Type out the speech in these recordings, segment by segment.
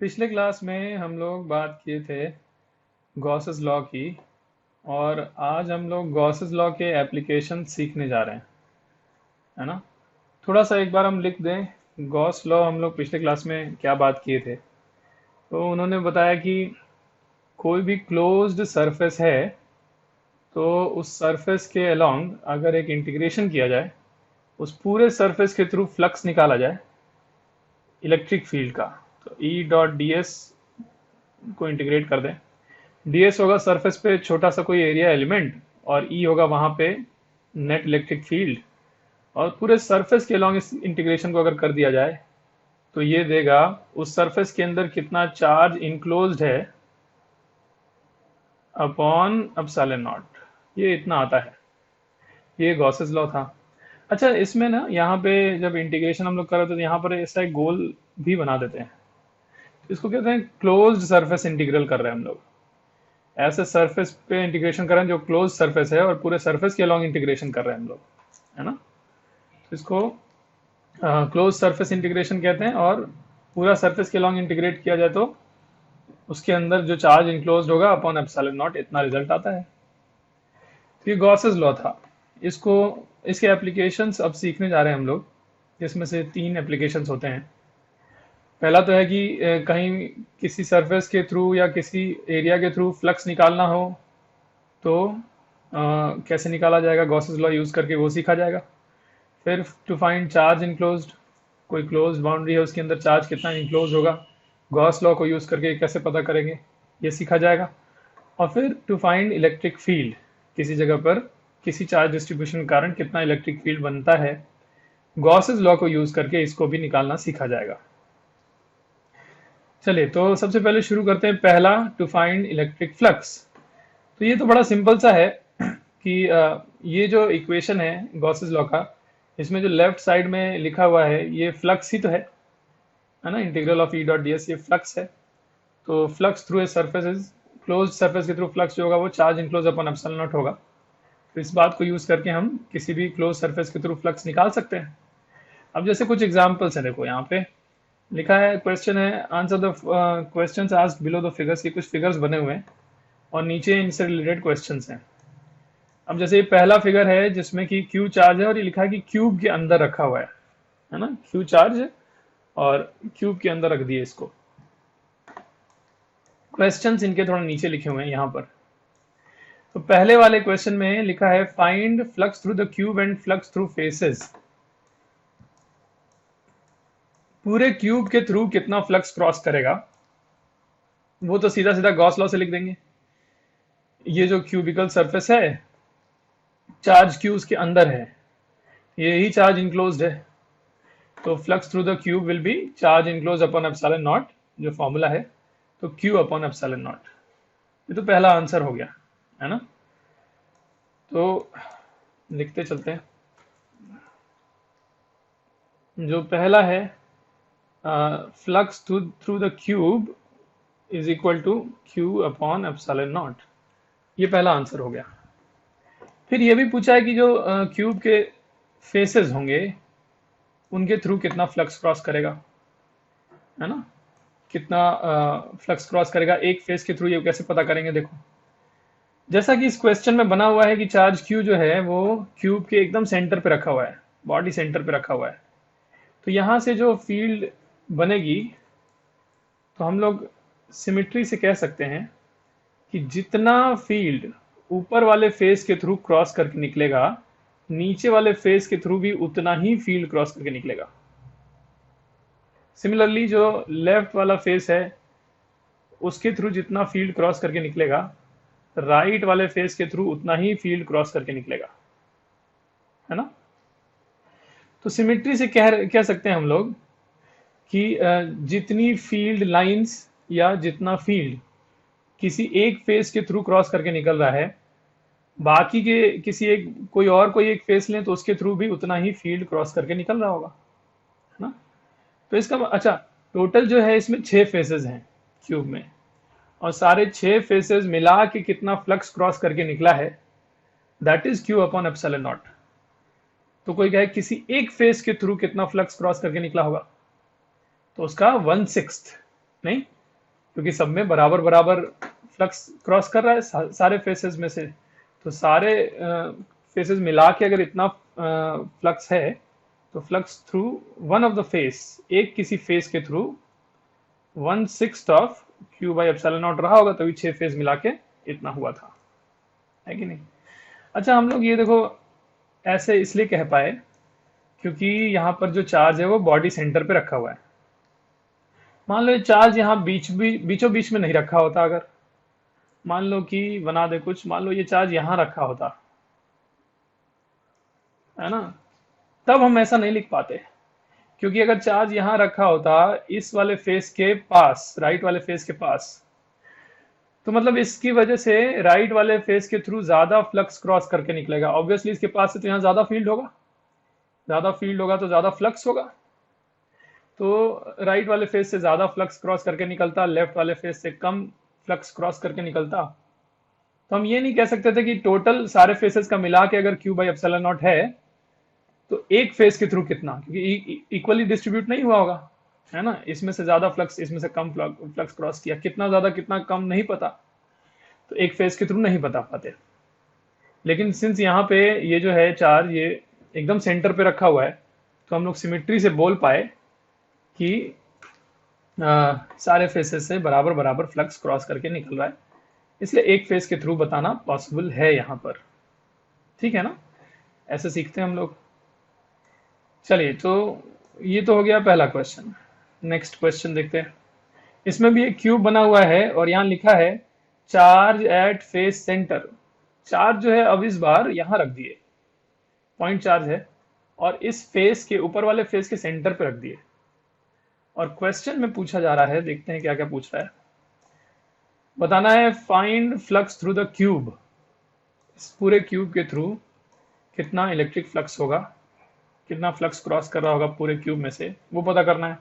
पिछले क्लास में हम लोग बात किए थे गॉसेस लॉ की। और आज हम लोग गॉसेस लॉ के एप्लीकेशन सीखने जा रहे हैं, है ना। थोड़ा सा एक बार हम लिख दें गॉस लॉ हम लोग पिछले क्लास में क्या बात किए थे। तो उन्होंने बताया कि कोई भी क्लोज्ड सरफेस है तो उस सरफेस के अलोंग अगर एक इंटीग्रेशन किया जाए, उस पूरे सरफेस के थ्रू फ्लक्स निकाला जाए इलेक्ट्रिक फील्ड का, तो ई डॉट डी एस को इंटीग्रेट कर दें। डीएस होगा सरफेस पे छोटा सा कोई एरिया एलिमेंट, और ई होगा वहां पे नेट इलेक्ट्रिक फील्ड। और पूरे सरफेस के अलॉन्ग इस इंटीग्रेशन को अगर कर दिया जाए तो ये देगा उस सरफेस के अंदर कितना चार्ज इनक्लोज्ड है अपॉन एप्सिलॉन नॉट। ये इतना आता है। ये गॉसेस लॉ था। अच्छा, इसमें ना यहाँ पे जब इंटीग्रेशन हम लोग कर रहे थे तो यहाँ पर ऐसा एक गोल भी बना देते हैं। इसको कहते हैं क्लोज्ड सरफेस इंटीग्रल कर रहे हैं हम लोग। ऐसे सरफेस पे इंटीग्रेशन कर रहे हैं जो क्लोज सरफेस है, और पूरे सरफेस के अलॉन्ग इंटीग्रेशन कर रहे हैं हम लोग, है ना। तो इसको क्लोज सरफेस इंटीग्रेशन कहते हैं। और पूरा सरफेस के अलॉन्ग इंटीग्रेट किया जाए तो उसके अंदर जो चार्ज इंक्लोज होगा अपॉन एप्सिलॉन नॉट, इतना रिजल्ट आता है। तो ये गॉसेस लॉ था। इसको इसके एप्लीकेशंस अब सीखने जा रहे हैं हम लोग, जिसमें से 3 एप्लीकेशंस होते हैं। पहला तो है कि कहीं किसी सरफेस के थ्रू या किसी एरिया के थ्रू फ्लक्स निकालना हो तो कैसे निकाला जाएगा, गॉसेस लॉ यूज करके वो सीखा जाएगा। फिर टू फाइंड चार्ज इनक्लोज्ड, कोई क्लोज बाउंड्री है उसके अंदर चार्ज कितना इनक्लोज होगा, गॉस लॉ को यूज करके कैसे पता करेंगे, ये सीखा जाएगा। और फिर टू फाइंड इलेक्ट्रिक फील्ड, किसी जगह पर किसी चार्ज डिस्ट्रीब्यूशन के कारण कितना इलेक्ट्रिक फील्ड बनता है, गॉसेस लॉ को यूज करके इसको भी निकालना सीखा जाएगा। चलिए, तो सबसे पहले शुरू करते हैं पहला, टू फाइंड इलेक्ट्रिक फ्लक्स। तो ये तो बड़ा सिंपल सा है कि ये जो इक्वेशन है गॉसेस लॉ का, इसमें जो लेफ्ट साइड में लिखा हुआ है ये फ्लक्स ही तो है ना। Integral of E dot D S, ये फ्लक्स है। तो flux through a surface is, close surface के थ्रू फ्लक्स जो होगा वो charge enclose upon epsilon not होगा। तो इस बात को यूज करके हम किसी भी क्लोज सरफेस के थ्रू फ्लक्स निकाल सकते हैं। अब जैसे कुछ एग्जांपल्स हैं, देखो यहाँ पे लिखा है, क्वेश्चन है answer the questions asked below the figures. ये कुछ फिगर्स बने हुए हैं और नीचे इनसे रिलेटेड क्वेश्चंस हैं। अब जैसे ये पहला फिगर है जिसमें कि क्यू चार्ज है और ये लिखा है कि क्यूब के अंदर रखा हुआ है ना। क्यू चार्ज है और क्यूब के अंदर रख दिए इसको। क्वेश्चंस इनके थोड़ा नीचे लिखे हुए हैं यहाँ पर। तो पहले वाले क्वेश्चन में लिखा है find flux through the cube and flux through faces. पूरे क्यूब के थ्रू कितना फ्लक्स क्रॉस करेगा, वो तो सीधा सीधा गॉस लॉ से लिख देंगे। ये जो क्यूबिकल सरफेस है, चार्ज क्यू उसके अंदर है, यही चार्ज इनक्लोज्ड है, तो flux through the cube will be charge enclose upon epsilon not, जो फॉर्मूला है, तो क्यू अपॉन एप्सिलॉन नॉट। ये तो पहला आंसर हो गया, है ना। तो लिखते चलते हैं। जो पहला है flux through the cube is equal to Q upon epsilon not, ये पहला आंसर हो गया। फिर ये भी पूछा है कि जो क्यूब के फेसेस होंगे उनके थ्रू कितना फ्लक्स क्रॉस करेगा, है ना। कितना फ्लक्स क्रॉस करेगा एक फेस के थ्रू, ये कैसे पता करेंगे। देखो, जैसा कि इस क्वेश्चन में बना हुआ है कि चार्ज क्यू जो है वो क्यूब के एकदम सेंटर पे रखा हुआ है, बॉडी सेंटर पे रखा हुआ है। तो यहां से जो फील्ड बनेगी, तो हम लोग सिमिट्री से कह सकते हैं कि जितना फील्ड ऊपर वाले फेस के थ्रू क्रॉस करके निकलेगा, नीचे वाले फेस के थ्रू भी उतना ही फील्ड क्रॉस करके निकलेगा। सिमिलरली जो लेफ्ट वाला फेस है उसके थ्रू जितना फील्ड क्रॉस करके निकलेगा, राइट वाले फेस के थ्रू उतना ही फील्ड क्रॉस करके निकलेगा, है ना। तो सिमिट्री से कह सकते हैं हम लोग कि जितनी फील्ड लाइंस या जितना फील्ड किसी एक फेस के थ्रू क्रॉस करके निकल रहा है, बाकी के किसी एक कोई एक फेस लें तो उसके थ्रू भी उतना ही फील्ड क्रॉस करके निकल रहा होगा, है ना। तो इसका अच्छा, टोटल जो है इसमें 6 फेसेस हैं क्यूब में, और सारे 6 फेसेस मिला के कितना फ्लक्स क्रॉस करके निकला है, that is Q upon epsilon not. तो कोई कहे किसी एक फेस के थ्रू कितना फ्लक्स क्रॉस करके निकला होगा, तो उसका 1/6 नहीं, क्योंकि सब में बराबर बराबर फ्लक्स क्रॉस कर रहा है सारे फेसेस में से। तो सारे फेसेस मिला के अगर इतना फ्लक्स है, तो flux through one of the face, एक किसी फेस के through 1/6 of Q by epsilon not रहा होगा, तभी 6 फेज मिला के इतना हुआ था, है कि नहीं। अच्छा, हम लोग ये देखो ऐसे इसलिए कह पाए क्योंकि यहाँ पर जो चार्ज है वो बॉडी सेंटर पे रखा हुआ है। मान लो ये चार्ज यहाँ बीचों बीच में नहीं रखा होता, अगर मान लो कि बना दे कुछ, मान लो ये चार्ज यहाँ रखा होता, है ना, तब हम ऐसा नहीं लिख पाते। क्योंकि अगर चार्ज यहाँ रखा होता इस वाले फेस के पास, राइट वाले फेस के पास, तो मतलब इसकी वजह से राइट वाले फेस के थ्रू ज्यादा फ्लक्स क्रॉस करके निकलेगा। ऑब्वियसली इसके पास से तो यहाँ ज्यादा फील्ड होगा, ज्यादा फील्ड होगा तो ज्यादा फ्लक्स होगा। तो राइट वाले फेस से ज्यादा फ्लक्स क्रॉस करके निकलता, लेफ्ट वाले फेस से कम फ्लक्स क्रॉस करके निकलता। तो हम ये नहीं कह सकते थे कि टोटल सारे फेसेस का मिला के अगर क्यू बाई एप्सिलॉन नॉट है तो एक फेस के थ्रू कितना, क्योंकि इक्वली डिस्ट्रीब्यूट नहीं हुआ होगा, है ना। इसमें से ज्यादा फ्लक्स, इसमें से कम फ्लक्स क्रॉस किया, कितना ज्यादा कितना कम नहीं पता, तो एक फेस के थ्रू नहीं बता पाते। लेकिन सिंस यहाँ पे ये जो है चार्ज ये एकदम सेंटर पे रखा हुआ है, तो हम लोग सिमेट्री से बोल पाए कि सारे फेसेस से बराबर बराबर फ्लक्स क्रॉस करके निकल रहा है, इसलिए एक फेस के थ्रू बताना पॉसिबल है यहाँ पर। ठीक है ना, ऐसे सीखते हैं हम लोग। चलिए, तो ये तो हो गया पहला क्वेश्चन। नेक्स्ट क्वेश्चन देखते हैं। इसमें भी एक क्यूब बना हुआ है और यहाँ लिखा है charge at face centre. Charge जो है अब इस बार यहाँ रख दिए, पॉइंट चार्ज है, और इस फेस के ऊपर वाले फेस के सेंटर पे रख दिए। और क्वेश्चन में पूछा जा रहा है, देखते हैं क्या क्या पूछ रहा है। बताना है find flux through the cube. इस पूरे क्यूब के थ्रू कितना इलेक्ट्रिक फ्लक्स होगा, कितना फ्लक्स क्रॉस कर रहा होगा पूरे क्यूब में से, वो पता करना है।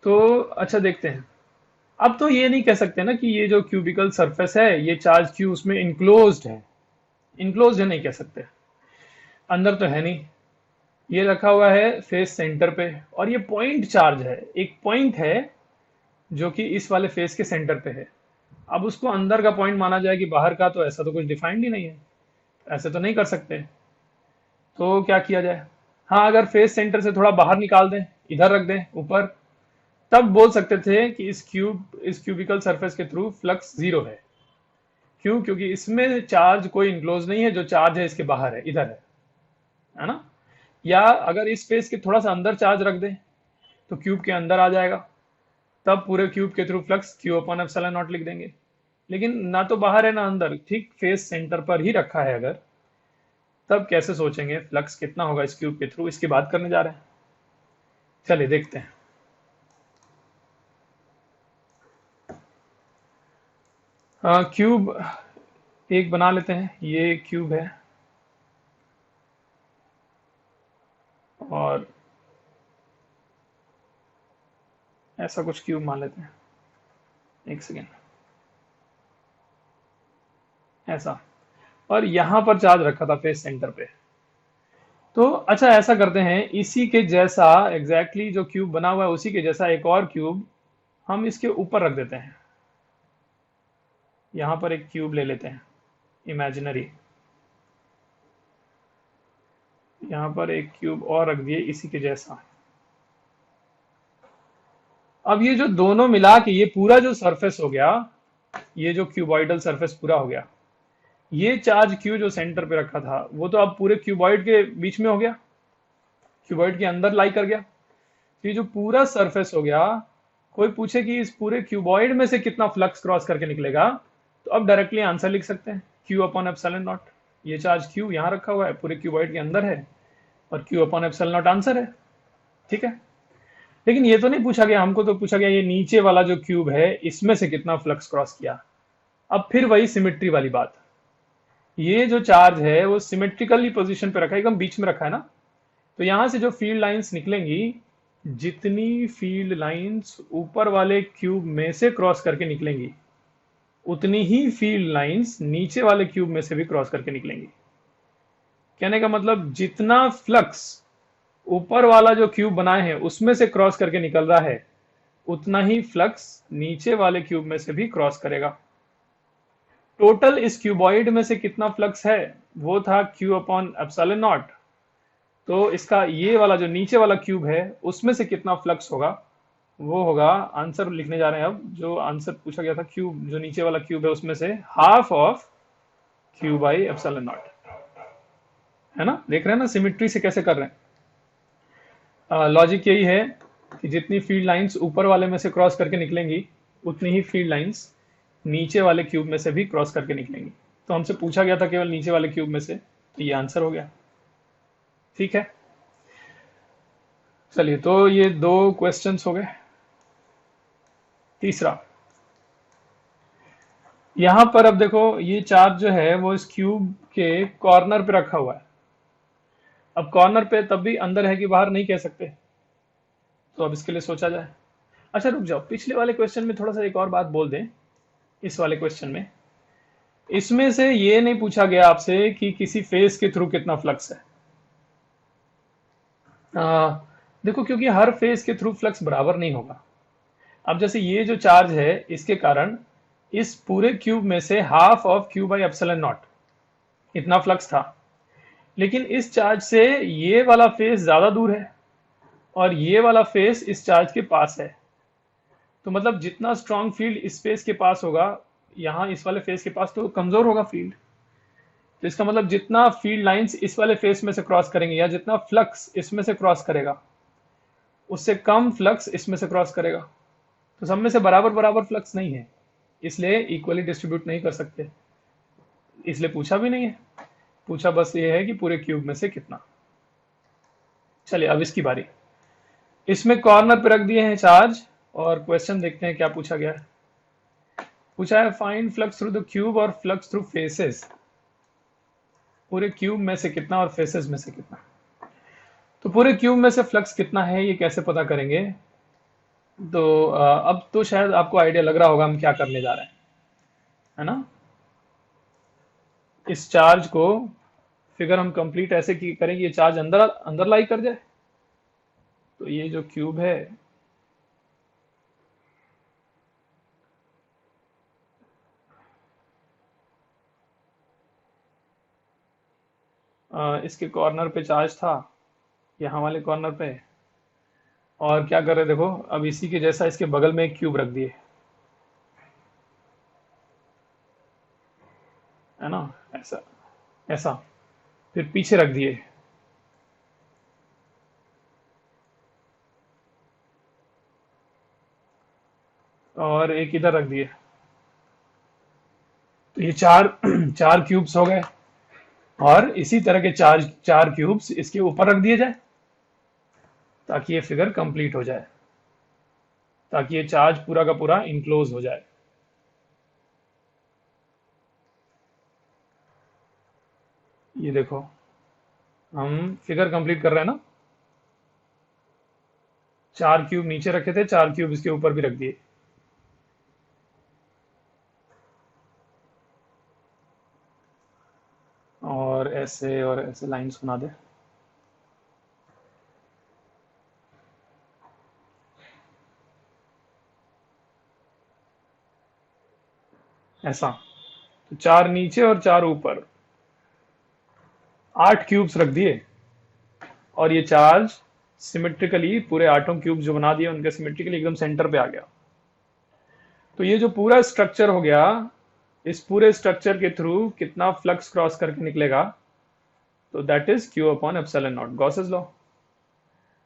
तो अच्छा, देखते हैं। अब तो ये नहीं कह सकते ना कि ये जो क्यूबिकल सरफेस है ये चार्ज क्यू उसमें इनक्लोज्ड है। इनक्लोज्ड है नहीं कह सकते, अंदर तो है नहीं। ये रखा हुआ है फेस सेंटर पे, और ये पॉइंट चार्ज है, एक पॉइंट है जो कि इस वाले फेस के सेंटर पे है। अब उसको अंदर का पॉइंट माना जाए कि बाहर का, तो ऐसा तो कुछ डिफाइंड ही नहीं है, ऐसे तो नहीं कर सकते। तो क्या किया जाए? हाँ, अगर फेस सेंटर से थोड़ा बाहर निकाल दें, इधर रख दें ऊपर, तब बोल सकते थे कि इस क्यूबिकल सरफेस के थ्रू फ्लक्स जीरो है। क्यों? क्योंकि इसमें चार्ज कोई इनक्लोज नहीं है, जो चार्ज है इसके बाहर है, इधर है ना। या अगर इस फेस के थोड़ा सा अंदर चार्ज रख दें तो क्यूब के अंदर आ जाएगा, तब पूरे क्यूब के through flux Q upon epsilon not लिख देंगे। लेकिन ना तो बाहर है ना अंदर, ठीक फेस सेंटर पर ही रखा है अगर, तब कैसे सोचेंगे फ्लक्स कितना होगा इस क्यूब के थ्रू? इसकी बात करने जा रहे हैं। चलिए देखते हैं। क्यूब एक बना लेते हैं, ये क्यूब है और ऐसा कुछ क्यूब मान लेते हैं, एक सेकेंड, ऐसा। और यहां पर चार्ज रखा था फेस सेंटर पे। तो अच्छा, ऐसा करते हैं, इसी के जैसा एग्जैक्टली जो क्यूब बना हुआ है उसी के जैसा एक और क्यूब हम इसके ऊपर रख देते हैं। यहां पर एक क्यूब ले लेते हैं इमेजिनरी, यहां पर एक क्यूब और रख दिए इसी के जैसा। अब ये जो दोनों मिला के ये पूरा जो सरफेस हो गया, ये जो क्यूबॉइडल सरफेस पूरा हो गया, ये चार्ज क्यू जो सेंटर पे रखा था वो तो अब पूरे क्यूबॉइड के बीच में हो गया, क्यूबॉइड के अंदर लाई कर गया। तो ये जो पूरा सरफेस हो गया, कोई पूछे कि इस पूरे क्यूबॉइड में से कितना फ्लक्स क्रॉस करके निकलेगा, तो अब डायरेक्टली आंसर लिख सकते हैं, क्यू अपॉन एप्सिलॉन नॉट। ये चार्ज क्यू यहाँ रखा हुआ है, पूरे क्यूबॉइड के अंदर है, और Q upon epsilon not answer है। ठीक है। लेकिन ये तो नहीं पूछा गया हमको, तो पूछा गया ये नीचे वाला जो क्यूब है इसमें से कितना फ्लक्स क्रॉस किया। अब फिर वही सिमेट्री वाली बात, ये जो चार्ज है वो सिमेट्रिकली पोजीशन पे रखा है, एकदम बीच में रखा है ना। तो यहां से जो फील्ड लाइंस निकलेंगी, जितनी फील्ड लाइंस ऊपर वाले क्यूब में से क्रॉस करके निकलेंगी, उतनी ही फील्ड लाइंस नीचे वाले क्यूब में से भी क्रॉस करके निकलेंगी। कहने का मतलब जितना फ्लक्स ऊपर वाला जो क्यूब बनाए हैं उसमें से क्रॉस करके निकल रहा है, उतना ही फ्लक्स नीचे वाले क्यूब में से भी क्रॉस करेगा। टोटल इस क्यूबॉइड में से कितना फ्लक्स है, वो था Q अपॉन एप्सिलॉन नॉट। तो इसका ये वाला जो नीचे वाला क्यूब है उसमें से कितना फ्लक्स होगा, वो होगा, आंसर लिखने जा रहे हैं अब, जो आंसर पूछा गया था क्यूब, जो नीचे वाला क्यूब है उसमें से half of Q by epsilon not, है ना। देख रहे हैं ना सिमिट्री से कैसे कर रहे हैं। लॉजिक यही है कि जितनी फील्ड लाइंस ऊपर वाले में से क्रॉस करके निकलेंगी उतनी ही फील्ड लाइंस नीचे वाले क्यूब में से भी क्रॉस करके निकलेंगी। तो हमसे पूछा गया था केवल नीचे वाले क्यूब में से, तो ये आंसर हो गया। ठीक है, चलिए, तो ये दो क्वेश्चंस हो गए। तीसरा, यहां पर अब देखो ये चार्ज जो है वो इस क्यूब के कॉर्नर पे रखा हुआ है। अब कॉर्नर पे तब भी अंदर है कि बाहर नहीं कह सकते, तो अब इसके लिए सोचा जाए। अच्छा रुक जाओ, पिछले वाले क्वेश्चन में थोड़ा सा एक और बात बोल दें। इस वाले क्वेश्चन में इसमें से ये नहीं पूछा गया आपसे कि किसी फेस के थ्रू कितना फ्लक्स है। देखो, क्योंकि हर फेस के थ्रू फ्लक्स बराबर नहीं होगा। अब जैसे ये जो चार्ज है इसके कारण इस पूरे क्यूब में से half of Q by epsilon not इतना फ्लक्स था, लेकिन इस चार्ज से ये वाला फेस ज्यादा दूर है और ये वाला फेस इस चार्ज के पास है। तो मतलब जितना स्ट्रांग फील्ड इस फेस के पास होगा, यहाँ इस वाले फेस के पास तो कमजोर होगा फील्ड। तो इसका मतलब जितना फील्ड लाइंस इस वाले फेस में से क्रॉस करेंगे या जितना फ्लक्स इसमें से क्रॉस करेगा उससे कम फ्लक्स इसमें से क्रॉस करेगा। तो सब में से बराबर बराबर फ्लक्स नहीं है, इसलिए इक्वली डिस्ट्रीब्यूट नहीं कर सकते, इसलिए पूछा भी नहीं है। पूछा बस ये है कि पूरे क्यूब में से कितना। चलिए अब इसकी बारी। इसमें कॉर्नर पे रख दिए हैं चार्ज और क्वेश्चन देखते हैं क्या पूछा गया है। पूछा है find flux through the cube और फ्लक्स थ्रू फेसेस। पूरे क्यूब में से कितना और फेसेस में से कितना। तो पूरे क्यूब में से फ्लक्स कितना है ये कैसे पता करेंगे। तो अब तो शायद आपको आइडिया लग रहा होगा हम क्या करने जा रहे हैं, है ना। इस चार्ज को फिगर हम कंप्लीट ऐसे की करेंगे, ये चार्ज अंदर अंदर लाई कर जाए। तो ये जो क्यूब है इसके कॉर्नर पे चार्ज था, यहाँ वाले कॉर्नर पे। और क्या कर रहे देखो, अब इसी के जैसा इसके बगल में एक क्यूब रख दिए, है ना, ऐसा ऐसा। फिर पीछे रख दिए, और एक इधर रख दिए। तो ये चार चार क्यूब्स हो गए, और इसी तरह के चार क्यूब्स इसके ऊपर रख दिए जाए ताकि ये फिगर कंप्लीट हो जाए, ताकि ये चार्ज पूरा का पूरा इनक्लोज हो जाए। ये देखो हम फिगर कंप्लीट कर रहे हैं ना। चार क्यूब नीचे रखे थे, चार क्यूब इसके ऊपर भी रख दिए। और ऐसे लाइंस बना दे, ऐसा। तो चार नीचे और चार ऊपर, 8 क्यूब्स रख दिए, और ये चार्ज सिमेट्रिकली पूरे आठों क्यूब जो बना दिए उनके सिमेट्रिकली एकदम सेंटर पे आ गया। तो ये जो पूरा स्ट्रक्चर हो गया, इस पूरे स्ट्रक्चर के थ्रू कितना फ्लक्स क्रॉस करके निकलेगा, तो that is Q upon epsilon not, Gauss's law.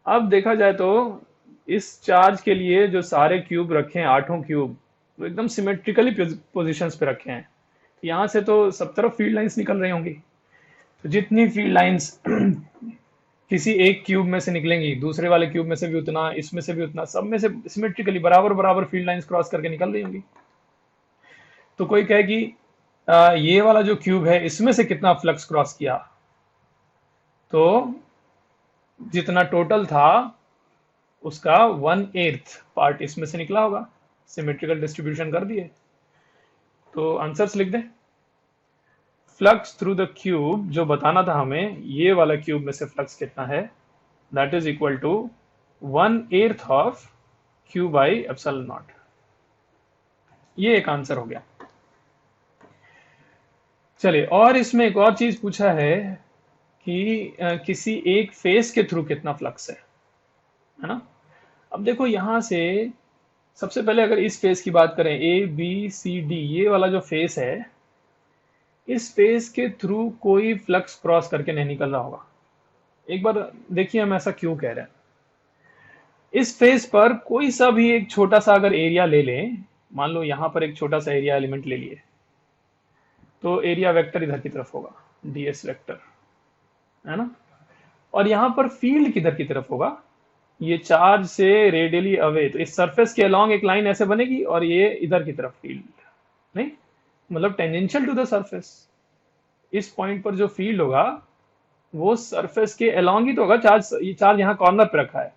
अब देखा जाए तो इस चार्ज के लिए जो सारे क्यूब रखे हैं, आठों क्यूब, वो एकदम सिमेट्रिकली पोजिशंस पे रखे हैं। यहां से तो सब तरफ फील्ड लाइंस निकल रही होंगी। तो जितनी फील्ड लाइंस किसी एक क्यूब में से निकलेंगी, दूसरे वाले क्यूब में से भी उतना, इसमें से भी उतना, सब में से सिमेट्रिकली बराबर बराबर फील्ड लाइंस क्रॉस करके निकल रही होंगी। तो कोई कहे कि ये वाला जो क्यूब है इसमें से कितना फ्लक्स क्रॉस किया, तो जितना टोटल था उसका 1/8 पार्ट इसमें से निकला होगा। सिमेट्रिकल डिस्ट्रीब्यूशन कर दिए, तो आंसर्स लिख दें। फ्लक्स थ्रू द क्यूब जो बताना था हमें, ये वाला क्यूब में से फ्लक्स कितना है, that is equal to 1/8 of Q by epsilon not. ये एक आंसर हो गया। चलिए, और इसमें एक और चीज पूछा है कि किसी एक फेस के थ्रू कितना फ्लक्स है ना। अब देखो यहां से सबसे पहले अगर इस फेस की बात करें, ए बी सी डी, ये वाला जो फेस है, इस फेस के थ्रू कोई फ्लक्स क्रॉस करके नहीं निकल रहा होगा। एक बार देखिए हम ऐसा क्यों कह रहे हैं। इस फेस पर कोई सा भी एक छोटा सा अगर एरिया ले लें, मान लो यहां पर एक छोटा सा एरिया एलिमेंट ले लिए, तो एरिया वेक्टर इधर की तरफ होगा, डीएस वेक्टर, है ना। और यहां पर फील्ड किधर की तरफ होगा, ये चार्ज से रेडियली अवे, तो इस सरफेस के अलोंग एक लाइन ऐसे बनेगी और ये इधर की तरफ फील्ड, नहीं मतलब टेंजेंशियल टू द सरफेस। इस पॉइंट पर जो फील्ड होगा वो सरफेस के अलोंग ही तो होगा। चार्ज, ये चार्ज यहाँ कॉर्नर पे रखा है,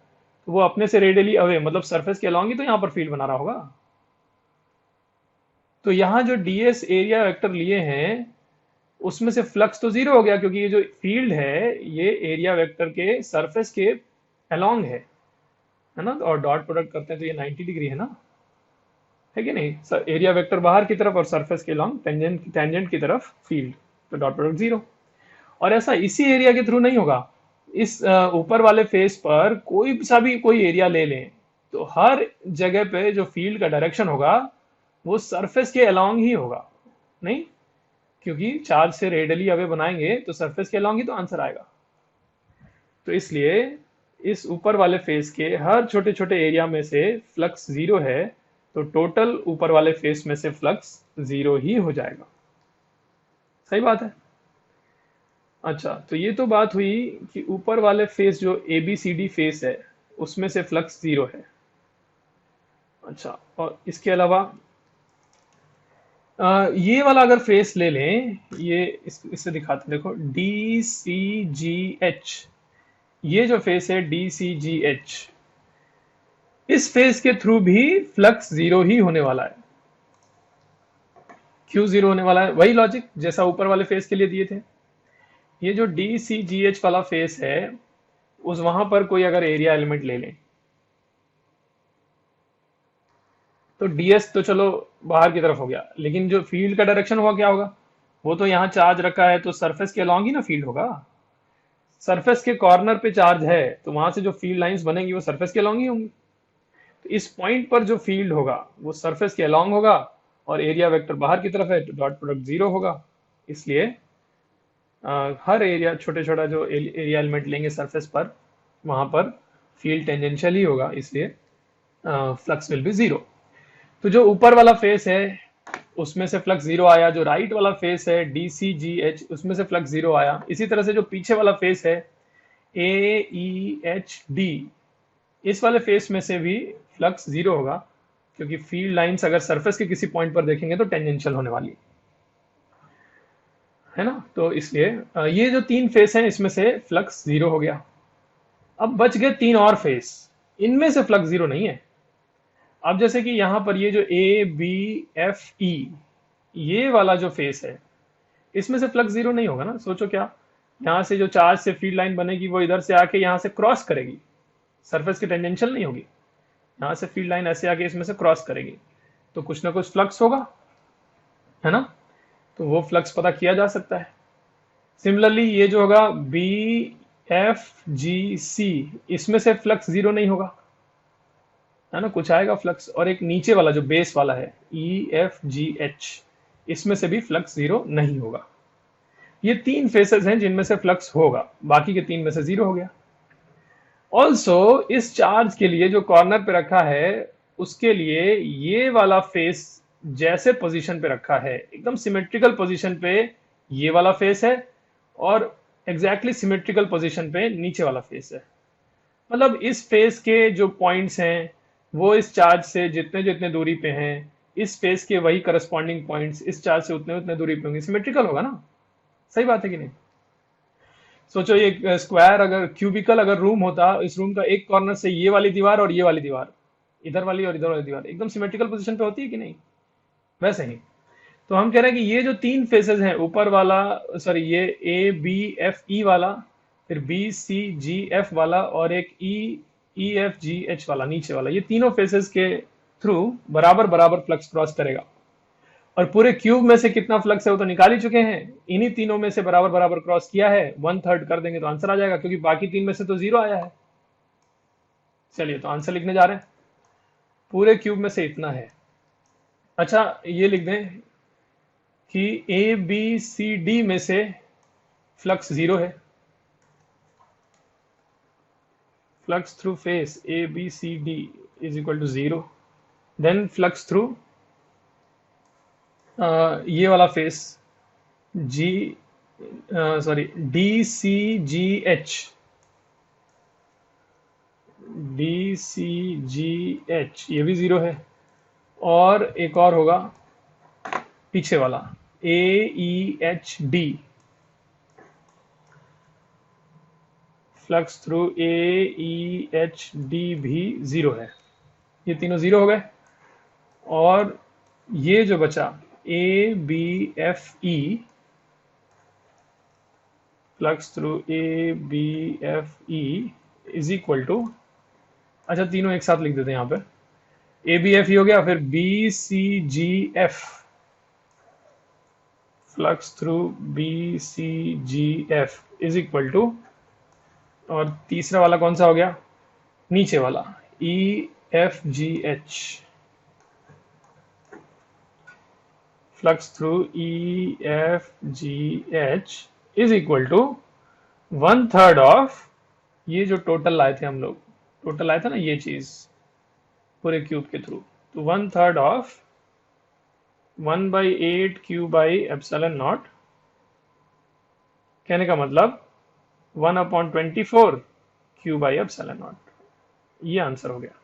तो वो अपने से रेडियली अवे, मतलब सरफेस के अलोंग ही तो यहाँ पर फील्ड बना रहा होगा। तो यहाँ जो डीएस एरिया वेक्टर लिए हैं उसमें से फ्लक्स तो जीरो हो गया, क्योंकि ये जो फील्ड है ये एरिया वेक्टर के सरफेस के अलोंग है ना। और डॉट प्रोडक्ट करते हैं तो ये 90 डिग्री है ना, है कि नहीं। एरिया वेक्टर बाहर की तरफ और सरफेस के अलोंग टेंजेंट की तरफ फील्ड, तो डॉट प्रोडक्ट जीरो। और ऐसा इसी एरिया के थ्रू नहीं होगा। इस ऊपर वाले फेस पर कोई सा भी कोई एरिया ले लें, तो हर जगह पे जो फील्ड का डायरेक्शन होगा वो सरफेस के अलोंग ही होगा, नहीं, क्योंकि चार्ज से रेडियली अवे बनाएंगे तो सरफेस के अलोंग ही तो आंसर आएगा। तो इसलिए इस ऊपर वाले फेस के हर छोटे छोटे एरिया में से फ्लक्स जीरो है, तो टोटल ऊपर वाले फेस में से फ्लक्स जीरो ही हो जाएगा। सही बात है। अच्छा, तो ये तो बात हुई कि ऊपर वाले फेस जो A B C D face है उसमें से फ्लक्स जीरो है। अच्छा, और इसके अलावा ये वाला अगर फेस ले लें, ये इससे दिखाते हैं, देखो डी सी जी एच, ये जो फेस है डी सी जी एच, इस फेस के थ्रू भी फ्लक्स जीरो ही होने वाला है। क्यों जीरो होने वाला है? वही लॉजिक जैसा ऊपर वाले फेस के लिए दिए थे। ये जो डी सी जी एच वाला फेस है, उस वहां पर कोई अगर एरिया एलिमेंट ले लें, तो डीएस तो चलो बाहर की तरफ हो गया, लेकिन जो फील्ड का डायरेक्शन होगा क्या होगा? वो तो यहाँ चार्ज रखा है तो सरफेस के अलोंग ही ना फील्ड होगा। सरफेस के कॉर्नर पे चार्ज है तो वहां से जो फील्ड लाइंस बनेंगी वो सरफेस के अलोंग ही होंगी। तो इस पॉइंट पर जो फील्ड होगा वो सरफेस के अलोंग होगा, और एरिया वेक्टर बाहर की तरफ है तो डॉट प्रोडक्ट जीरो होगा। इसलिए हर एरिया, छोटे छोटा जो एरिया एलिमेंट लेंगे सरफेस पर, वहां पर फील्ड टेंजेंशियल ही होगा, इसलिए फ्लक्स विल बी जीरो। तो जो ऊपर वाला फेस है उसमें से फ्लक्स जीरो आया, जो राइट वाला फेस है डी सी जी एच उसमें से फ्लक्स जीरो आया। इसी तरह से जो पीछे वाला फेस है ए ई एच डी, इस वाले फेस में से भी फ्लक्स जीरो होगा, क्योंकि फील्ड लाइंस अगर सरफेस के किसी पॉइंट पर देखेंगे तो टेंजेंशियल होने वाली है ना। तो इसलिए ये जो तीन फेस हैं इसमें से फ्लक्स जीरो हो गया। अब बच गए तीन और फेस, इनमें से फ्लक्स जीरो नहीं है। अब जैसे कि यहां पर ये जो ए बी एफ ई, ये वाला जो फेस है, इसमें से फ्लक्स जीरो नहीं होगा ना। सोचो क्या, यहां से जो चार्ज से फील्ड लाइन बनेगी वो इधर से आके यहां से क्रॉस करेगी, सरफेस के टेंजेंशियल नहीं होगी। यहां से फील्ड लाइन ऐसे आके इसमें से क्रॉस करेगी, तो कुछ ना कुछ फ्लक्स होगा, है ना। तो वो फ्लक्स पता किया जा सकता है। सिमिलरली ये जो होगा बी एफ जी सी, इसमें से फ्लक्स जीरो नहीं होगा, है ना, कुछ आएगा फ्लक्स। और एक नीचे वाला जो बेस वाला है ई एफ जी एच, इसमें से भी फ्लक्स जीरो नहीं होगा। ये तीन फेसेस हैं जिनमें से फ्लक्स होगा, बाकी के तीन में से जीरो हो गया। ऑल्सो इस चार्ज के लिए जो कॉर्नर पे रखा है उसके लिए ये वाला फेस जैसे पोजीशन पे रखा है, एकदम सिमेट्रिकल पोजीशन पे ये वाला फेस है, और एग्जैक्टली सिमेट्रिकल पोजीशन पे नीचे वाला फेस है। मतलब इस फेस के जो पॉइंट्स हैं वो इस चार्ज से जितने जितने दूरी पे हैं, इस फेस के वही करस्पॉन्डिंग पॉइंट्स इस चार्ज से उतने उतने दूरी पे होंगे। सिमेट्रिकल होगा ना। सही बात है कि नहीं? सोचो ये स्क्वायर, अगर क्यूबिकल अगर रूम होता, इस रूम का एक कॉर्नर से ये वाली दीवार और ये वाली दीवार, इधर वाली और इधर वाली दीवार एकदम सिमेट्रिकल पोजीशन पे होती है कि नहीं? वैसे ही तो हम कह रहे हैं कि ये जो तीन फेसेस हैं, ऊपर वाला, सॉरी, ये ए बी एफ ई वाला, फिर बी सी जी एफ वाला, और एक ई ई एफ जी एच वाला नीचे वाला, ये तीनों फेसेस के थ्रू बराबर बराबर फ्लक्स क्रॉस करेगा। और पूरे क्यूब में से कितना फ्लक्स है वो तो निकाल ही चुके हैं, इन्हीं तीनों में से बराबर बराबर क्रॉस किया है, 1/3 कर देंगे तो आंसर आ जाएगा, क्योंकि बाकी तीन में से तो 0 आया है। चलिए तो आंसर लिखने जा रहे हैं, पूरे क्यूब में से इतना है। अच्छा ये लिख दें कि ए बी सी डी में से फ्लक्स 0 है, flux through face A, B, C, D is equal to 0. Then flux through ये वाला face G sorry D, C, G, H, D, C, G, H ये भी 0 है। और एक और होगा पीछे वाला A, E, H, D, flux through A E H D भी 0 है। ये तीनों 0 हो गए। और ये जो बचा A B F E, flux through A B F E is equal to, अच्छा तीनों एक साथ लिख देते हैं यहाँ पे, ए बी एफ ई हो गया, फिर B C G F, flux through B C G F is equal to, और तीसरा वाला कौन सा हो गया, नीचे वाला E F G H, flux through E F G H is equal to 1/3 of, ये जो टोटल लाए थे हम लोग, टोटल लाए थे ना ये चीज पूरे क्यूब के थ्रू, तो 1/3 of 1/8 Q by epsilon not, कहने का मतलब 1/24 क्यू बाई एप्सिलॉन नॉट, ये आंसर हो गया।